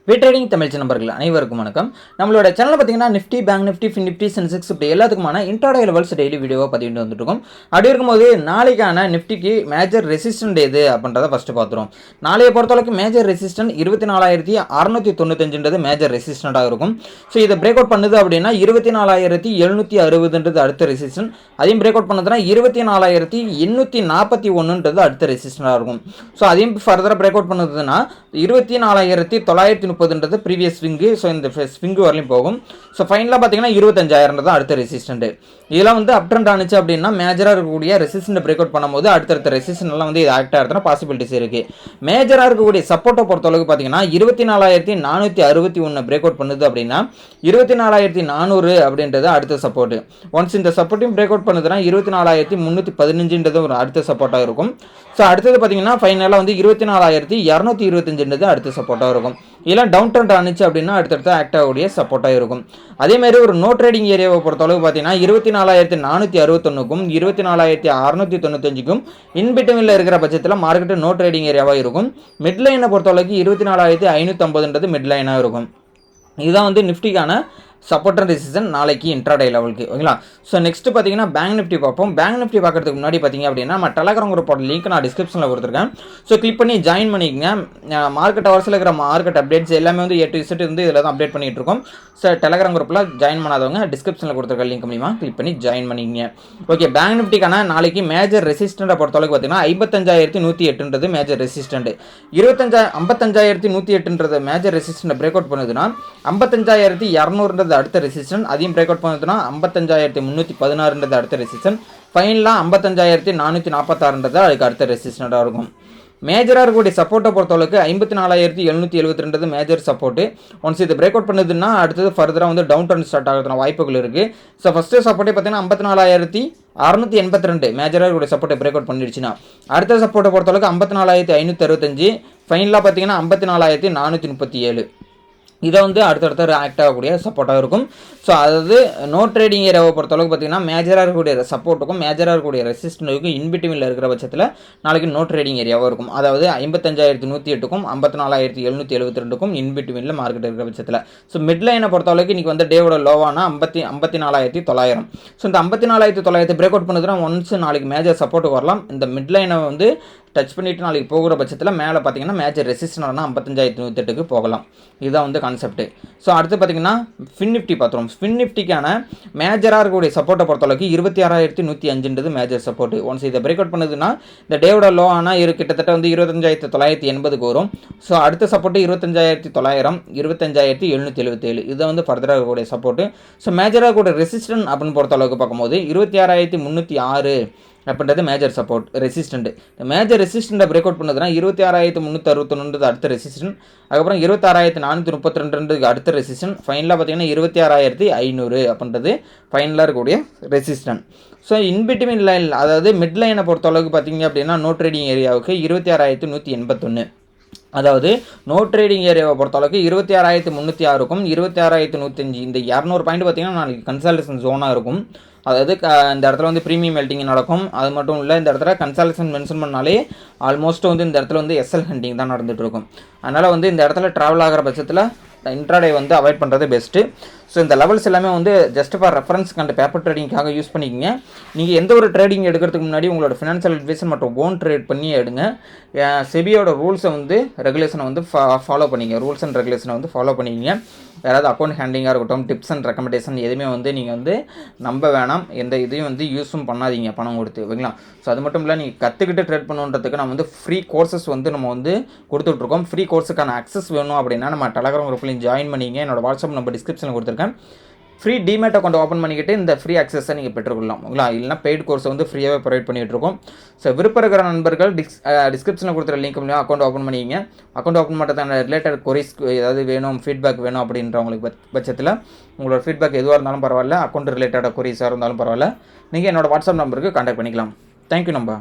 Trading Tamil நண்பர்கள் அனைவருக்கும் வணக்கம். நம்மளோட சேனல் பார்த்தீங்கன்னா Nifty, bank Nifty, fin Nifty, Sensex இப்படி எல்லாத்துக்குமான இன்ட்ராடே லெவல்ஸ் டெய்லி வீடியோவாக பதிவிட்டு வந்துட்டு இருக்கோம். அப்படி இருக்கும்போது நாளைக்கான நிஃப்டிக்கு மேஜர் ரெசிஸ்டன்ட் எது அப்படின்றத ஃபர்ஸ்ட் பார்த்துரும். நாளைய பொறுத்தளவுக்கு மேஜர் ரெசிஸ்டன்ட் 24,695 மேஜர் ரெசிஸ்டண்டாக இருக்கும். ஸோ இதை பிரேக் அவுட் பண்ணுது அப்படின்னா 24,760 அடுத்த ரெசிஸ்டன்ட். அதையும் பிரேக் அவுட் பண்ணதுன்னா 24,841 அடுத்த ரெசிஸ்டண்டாக இருக்கும். ஸோ அதையும் ஃபர்தராக பிரேக் அவுட் பண்ணுதுன்னா 24,930 ப்ரீவியஸ் ஸ்விங்கு. ஸோ இந்த ஸ்விங்கு வரலையும் போகும். ஸோ ஃபைனலாக பார்த்தீங்கன்னா 25,000 தான் அடுத்த ரெசிஸ்டன்ட். இதெல்லாம் வந்து அப் ட்ரெண்ட் ஆனிச்சு அப்படின்னா மேஜராக இருக்கக்கூடிய ரெசிஸ்டன்ட் பிரேக் அவுட் பண்ணும்போது அடுத்தடுத்த ரெசிஸ்டன்ட் எல்லாம் வந்து இது ஆக்ட் ஆகிறதுனா பாசிபிலிட்டிஸ் இருக்கு. மேஜராக இருக்கக்கூடிய சப்போர்ட்டை பொறுத்தளவுக்கு பார்த்தீங்கன்னா 24,461 பிரேக் அவுட் பண்ணுது அப்படின்னா 24,400 அப்படின்றது அடுத்த சப்போர்ட். ஒன்ஸ் இந்த சப்போர்ட்டையும் பிரேக் அவுட் பண்ணுதுன்னா 24,315 ஒரு அடுத்த சப்போர்ட்டாக இருக்கும். ஸோ அடுத்தது பார்த்தீங்கன்னா ஃபைனலாக வந்து 24,225 அடுத்த சப்போர்ட்டாக இருக்கும். இதெல்லாம் டவுன் ட்ரெண்ட் ஆனிச்சு அப்படின்னா அடுத்தடுத்த ஆக்ட் ஆகக்கூடிய சப்போர்ட்டாக இருக்கும். அதே மாதிரி ஒரு நோ ட்ரேடிங் ஏரியாவை பொறுத்தளவு பார்த்தீங்கன்னா 24,461க்கும் 24,695க்கும் இன்பிட்வீனில் இருக்கிற பட்சத்தில் மார்க்கெட்டு நோ ட்ரேடிங் ஏரியாவாக இருக்கும். மிட் லைனை பொறுத்தளவுக்கு 24,550 மிட் லைனாக இருக்கும். இதுதான் வந்து நிஃப்டிக்கான சப்போர்ட் அண்ட் ரெசிஸ்டன்ஸ் நாளைக்கு இன்ட்ராடே லெவலுக்கு. ஓகேங்களா? ஸோ நெக்ஸ்ட் பார்த்தீங்கன்னா பேங்க் நிஃப்டி பார்ப்போம். பேங்க் நிஃப்டி பார்க்கறதுக்கு முன்னாடி பார்த்தீங்க அப்படின்னா நம்ம டெலகிராம் குரூப்போட லிங்க் நான் டிஸ்கிரிப்ஷனில் கொடுத்துருக்கேன். ஸோ கிளிக் பண்ணி ஜாயின் பண்ணிக்கங்க. மார்க்கெட் ஹவர்ஸில் இருக்கிற மார்க்கெட் அப்டேட்ஸ் எல்லாமே வந்து A to Z வந்து இதில் தான் அப்டேட் பண்ணிட்டு இருக்கோம். ஸோ டெலகிராம் குரூப்பில் ஜாயின் பண்ணாதவங்க டிஸ்கிரிப்ஷனில் கொடுத்துருக்க லிங்க் மூலிமா கிளிக் பண்ணி ஜாயின் பண்ணிக்கங்க. ஓகே, பேங்க் நிஃப்டிக்கான நாளைக்கு மேஜர் ரெசிஸ்டண்ட்டை பொறுத்தளவுக்கு பார்த்தீங்கன்னா 55,108 major resistant. 55,108 major resistant break out பண்ணுதுன்னா 55,200 அடுத்த ரெசிஸ்டன்ட். அதையும் பிரேக் அவுட் பண்ணதுன்னா 55,316 அடுத்த ரெசிஸ்டன்ட். ஃபைனலாக 55,446 அதுக்கு அடுத்த ரெசிஸ்டண்டாக இருக்கும். மேஜராக இருக்கக்கூடிய சப்போர்ட்டை பொறுத்தளவுக்கு 54,772 மேஜர் சப்போர்ட்டு. ஒன்ஸ் இது பிரேக் அவுட் பண்ணுதுன்னா அடுத்தது ஃபர்தராக வந்து டவுன் ட்ரெண்ட் ஸ்டார்ட் ஆகிறதுன வாய்ப்புகள் இருக்குது. ஸோ ஃபஸ்ட்டு சப்போர்ட்டே பார்த்தீங்கன்னா 54,682 மேஜராக இருக்கக்கூடிய சப்போர்ட்டை பிரேக் அவுட் பண்ணிடுச்சுன்னா அடுத்த சப்போர்ட்டை பொறுத்தளவுக்கு 54,565. ஃபைனலாக பார்த்தீங்கன்னா 54,437. இதை வந்து அடுத்தடுத்த ஆக்ட் ஆகக்கூடிய சப்போர்ட்டாக இருக்கும். ஸோ அதாவது நோ ட்ரேடிங் ஏரியாவை பொறுத்தளவுக்கு பார்த்தீங்கன்னா மேஜராக இருக்கக்கூடிய சப்போர்ட்டுக்கும் மேஜராக இருக்கக்கூடிய ரெசிஸ்டன்ட்டுக்கும் இன்பிட்வீனில் இருக்கிற பட்சத்தில் நாளைக்கு நோ ட்ரேடிங் ஏரியாவாக இருக்கும். அதாவது 55,108க்கும் 54,772க்கும் இன்பிட்வீனில் மார்க்கெட் இருக்கிற பட்சத்தில். ஸோ மிட் லைனை பொறுத்தளவுக்கு இன்றைக்கி வந்து டேவோட லோவானா 54,900. ஸோ இந்த 54,900 பிரேக் அவுட் பண்ணுறதுனா ஒன்ஸ் நாளைக்கு மேஜர் சப்போர்ட்டுக்கு வரலாம். இந்த மிட் லைனை வந்து டச் பண்ணிவிட்டு நாளைக்கு போகிற பட்சத்தில் மேலே பார்த்தீங்கன்னா மேஜர் ரெசிஸ்டன்ட்னா 55,108க்கு போகலாம். இதுதான் வந்து கான்செப்ட். ஸோ அடுத்து பார்த்தீங்கன்னா ஃபின் நிஃப்டி பார்த்துருவோம். ஃபின் நிஃப்டிக்கான மேஜராக இருக்கக்கூடிய சப்போர்ட்டை பொறுத்தளவுக்கு 26,105 மேஜர் சப்போர்ட். ஒன்ஸ் இதை பிரேக் அவுட் பண்ணுதுன்னா இந்த டேவோட லோ ஆனால் கிட்டத்தட்ட வந்து 25,980 வரும். ஸோ அடுத்த சப்போர்ட்டு 25,900, 25,777. இதை வந்து ஃபர்தராக இருக்கக்கூடிய சப்போர்ட்டு. ஸோ மேஜராக இருக்கக்கூடிய ரெசிஸ்டன்ட் அப்படின்னு பொறுத்தளவுக்கு பார்க்கும்போது 26,306 அப்படின்றது மேஜர் சப்போர்ட் ரெசிஸ்டன்ட். மேஜர் ரெசிஸ்டண்ட்டை பிரேக் அவுட் பண்ணதுன்னா 26,361 அடுத்த ரெசிஸ்டன்ட். அதுக்கப்புறம் 26,432 அடுத்த ரெசிஸ்டன்ட். ஃபைனலாக பார்த்தீங்கன்னா 26,500 அப்படின்றது ஃபைனலாக இருக்கக்கூடிய ரெசிஸ்டன்ட். ஸோ இன்பிட்வீன் லைன் அதாவது மிட் லைனை பொறுத்தளவுக்கு பார்த்தீங்க அப்படின்னா நோ ட்ரேடிங் ஏரியாவுக்கு 26,181. அதாவது நோ ட்ரேடிங் ஏரியாவை பொறுத்தளவுக்கு 26,306க்கும் 26,105 இந்த 200 பாயிண்ட் பார்த்தீங்கன்னா நாளைக்கு கன்சால்டேஷன் ஜோனாக இருக்கும். அதாவது இந்த இடத்துல வந்து ப்ரீமியம் மெல்ட்டிங் நடக்கும். அது மட்டும் இல்லை, இந்த இடத்துல கன்சால்டேஷன் மென்ஷன் பண்ணாலே ஆல்மோஸ்ட் வந்து இந்த இடத்துல வந்து எஸ்எல் ஹண்டிங் தான் நடந்துகிட்டு இருக்கும். அதனால் வந்து இந்த இடத்துல ட்ராவல் ஆகிற பட்சத்தில் இன்ட்ராடே வந்து அவாய்ட் பண்ணுறது பெஸ்ட்டு. ஸோ இந்த லெவல்ஸ் எல்லாமே வந்து ஜஸ்ட் ஃபார் ரெஃபரன்ஸ்க்கு அண்ட் பேப்பர் ட்ரேடிங்காக யூஸ் பண்ணிக்கோங்க. நீங்கள் எந்த ஒரு ட்ரேடிங் எடுக்கிறதுக்கு முன்னாடி உங்களோட ஃபினான்ஷியல் அட்வைசர் மற்றும் ஓன் ட்ரேட் பண்ணி எடுங்க. செபியோட ரூல்ஸை வந்து ரெகுலேஷனை வந்து ஃபாலோ பண்ணிங்க. ரூல்ஸ் அண்ட் ரெகுலேஷனை வந்து ஃபாலோ பண்ணிக்கிங்க. யாராவது அக்கௌண்ட் ஹேண்டிங்காக இருக்கட்டும், டிப்ஸ் அண்ட் ரெக்கமெண்டேஷன் எதுவுமே வந்து நீங்கள் வந்து நம்ப வேணாம். எந்த இதையும் வந்து யூஸும் பண்ணாதீங்க பணம் கொடுத்து. ஓகேங்களா? ஸோ அது மட்டும் இல்லை, நீங்கள் கற்றுக்கிட்டு ட்ரேட் பண்ணுன்றதுக்கு நம்ம வந்து ஃப்ரீ கோர்சஸ் வந்து நம்ம வந்து கொடுத்துட்ருக்கோம். ஃப்ரீ கோர்ஸுக்கான அக்சஸ் வேணும் அப்படின்னா நம்ம டெலகிராம் குரூப்லையும் ஜாயின் பண்ணிங்க. என்னோட வாட்ஸ்அப் நம்பர் டிஸ்கிரிப்ஷனில் கொடுத்துருக்கேன். ஃப்ரீ டிமேட் அக்கௌண்ட் ஓப்பன் பண்ணிக்கிட்டு இந்த ஃப்ரீ அக்சஸை நீங்கள் பெற்றுக்கொள்ளலாம். ஓகேங்களா? இல்லைனா பெய்ட் கோர்ஸை வந்து ஃப்ரீயாகவே ப்ரொவைட் பண்ணிகிட்டு இருக்கோம். ஸோ விருப்பம் இருக்கிற நண்பர்கள் டிஸ்கிரிப்ஷனில் கொடுத்துற லிங்க் மூலியம் அக்கௌண்ட் ஓப்பன் பண்ணிக்கிங்க. அக்கௌண்ட் ஓப்பன் பண்ணுறதுக்கான ரிலேட்டட் கொரிஸ் ஏதாவது வேணும், ஃபீட்பேக் வேணும் அப்படின்றவங்களுக்கு பட்சத்தில் உங்களோட ஃபீட்பேக் எதுவாக இருந்தாலும் பரவாயில்ல, அக்கௌண்ட் ரிலேட்டடாக கொரிஸாக இருந்தாலும் பரவாயில்ல, நீங்கள் என்னோட வாட்ஸ்அப் நம்பருக்கு கான்டாக்ட் பண்ணிக்கலாம். தேங்க்யூ நம்பா.